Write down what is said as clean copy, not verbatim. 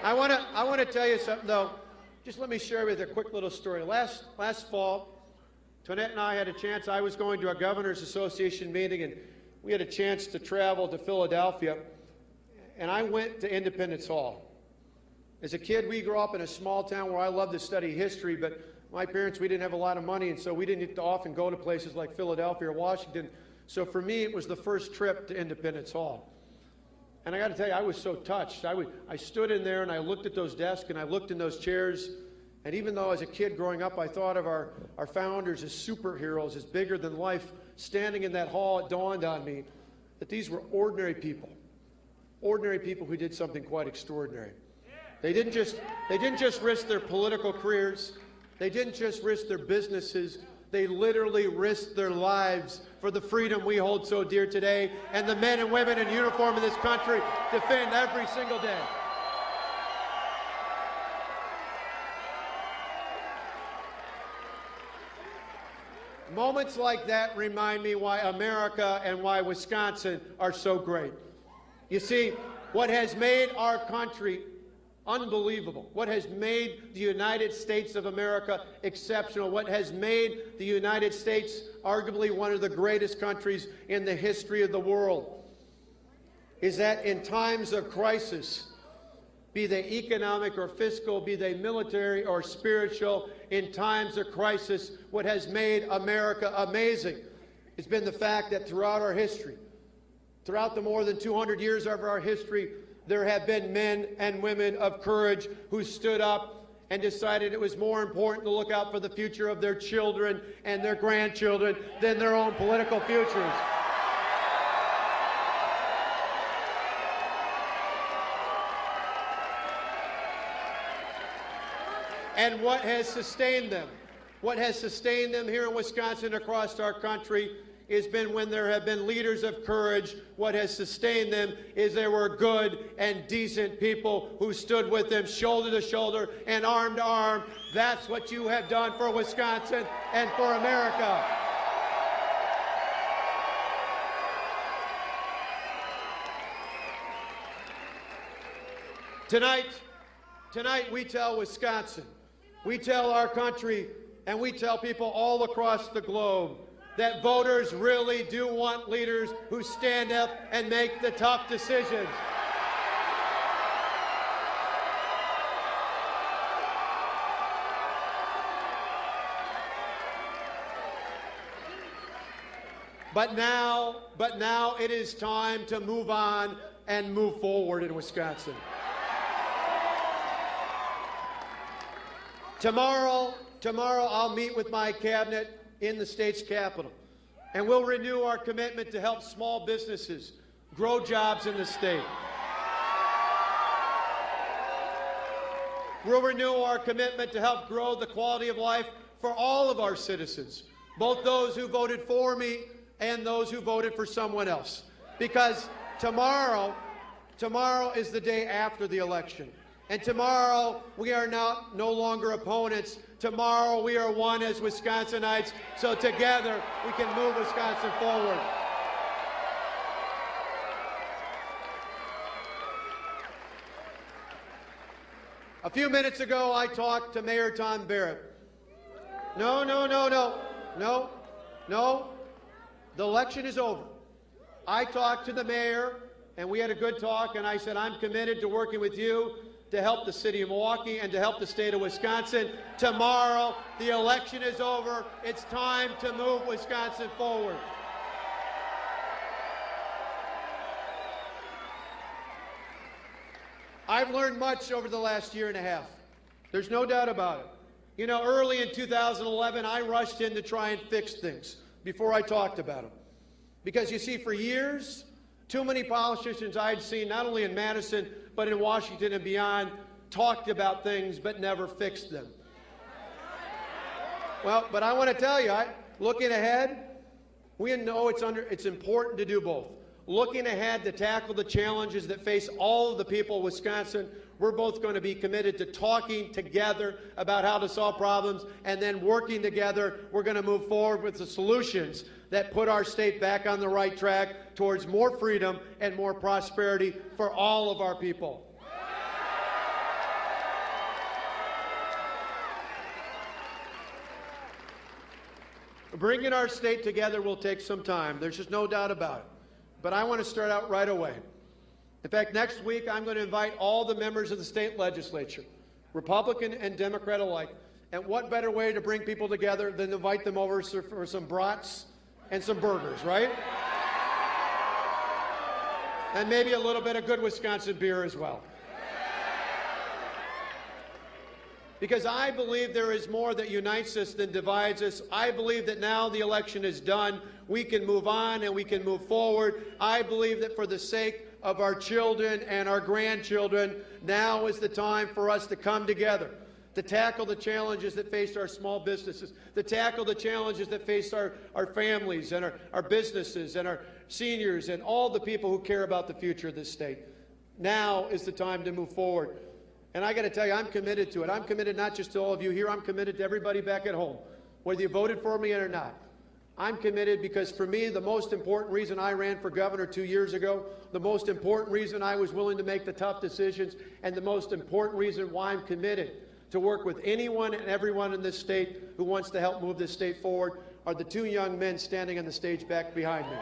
I want to tell you something, though. Just let me share with you a quick little story. Last fall, Tonette and I had a chance. I was going to a Governors Association meeting, and we had a chance to travel to Philadelphia, and I went to Independence Hall. As a kid, we grew up in a small town where I loved to study history, but my parents, we didn't have a lot of money, and so we didn't often go to places like Philadelphia or Washington. So for me, it was the first trip to Independence Hall. And I got to tell you, I was so touched. I stood in there and I looked at those desks and I looked in those chairs. And even though as a kid growing up, I thought of our founders as superheroes, as bigger than life, standing in that hall, it dawned on me that these were ordinary people who did something quite extraordinary. They didn't just risk their political careers. They didn't just risk their businesses. They literally risked their lives for the freedom we hold so dear today, and the men and women in uniform in this country defend every single day. Moments like that remind me why America and why Wisconsin are so great. You see, what has made our country unbelievable, what has made the United States of America exceptional, what has made the United States arguably one of the greatest countries in the history of the world, is that in times of crisis, be they economic or fiscal, be they military or spiritual, in times of crisis, what has made America amazing has been the fact that throughout our history, throughout the more than 200 years of our history, there have been men and women of courage who stood up and decided it was more important to look out for the future of their children and their grandchildren than their own political futures. And what has sustained them? What has sustained them here in Wisconsin, across our country, has been when there have been leaders of courage. What has sustained them is there were good and decent people who stood with them shoulder to shoulder and arm to arm. That's what you have done for Wisconsin and for America. Tonight we tell Wisconsin, we tell our country, and we tell people all across the globe that voters really do want leaders who stand up and make the tough decisions. But now it is time to move on and move forward in Wisconsin. Tomorrow I'll meet with my cabinet in the state's capital, and we'll renew our commitment to help small businesses grow jobs in the state. We'll renew our commitment to help grow the quality of life for all of our citizens, both those who voted for me and those who voted for someone else. Because tomorrow is the day after the election. And tomorrow, we are no longer opponents. Tomorrow, we are one as Wisconsinites. So together, we can move Wisconsin forward. A few minutes ago, I talked to Mayor Tom Barrett. No. The election is over. I talked to the mayor, and we had a good talk, and I said, I'm committed to working with you to help the city of Milwaukee and to help the state of Wisconsin. Tomorrow, the election is over. It's time to move Wisconsin forward. I've learned much over the last year and a half. There's no doubt about it. You know, early in 2011, I rushed in to try and fix things before I talked about them. Because you see, for years, too many politicians I'd seen, not only in Madison, but in Washington and beyond, talked about things but never fixed them. Well, but I want to tell you, looking ahead, we know it's important to do both. Looking ahead to tackle the challenges that face all of the people of Wisconsin, we're both going to be committed to talking together about how to solve problems, and then working together, we're going to move forward with the solutions that put our state back on the right track towards more freedom and more prosperity for all of our people. Bringing our state together will take some time. There's just no doubt about it. But I want to start out right away. In fact, next week I'm going to invite all the members of the state legislature, Republican and Democrat alike. And what better way to bring people together than to invite them over for some brats and some burgers, right? And maybe a little bit of good Wisconsin beer as well. Because I believe there is more that unites us than divides us. I believe that now the election is done, we can move on and we can move forward. I believe that for the sake of our children and our grandchildren, now is the time for us to come together, to tackle the challenges that face our small businesses, to tackle the challenges that face our families and our businesses and our seniors and all the people who care about the future of this state. Now is the time to move forward. And I got to tell you, I'm committed to it. I'm committed not just to all of you here, I'm committed to everybody back at home, whether you voted for me or not. I'm committed because for me, the most important reason I ran for governor 2 years ago, the most important reason I was willing to make the tough decisions, and the most important reason why I'm committed to work with anyone and everyone in this state who wants to help move this state forward are the two young men standing on the stage back behind me.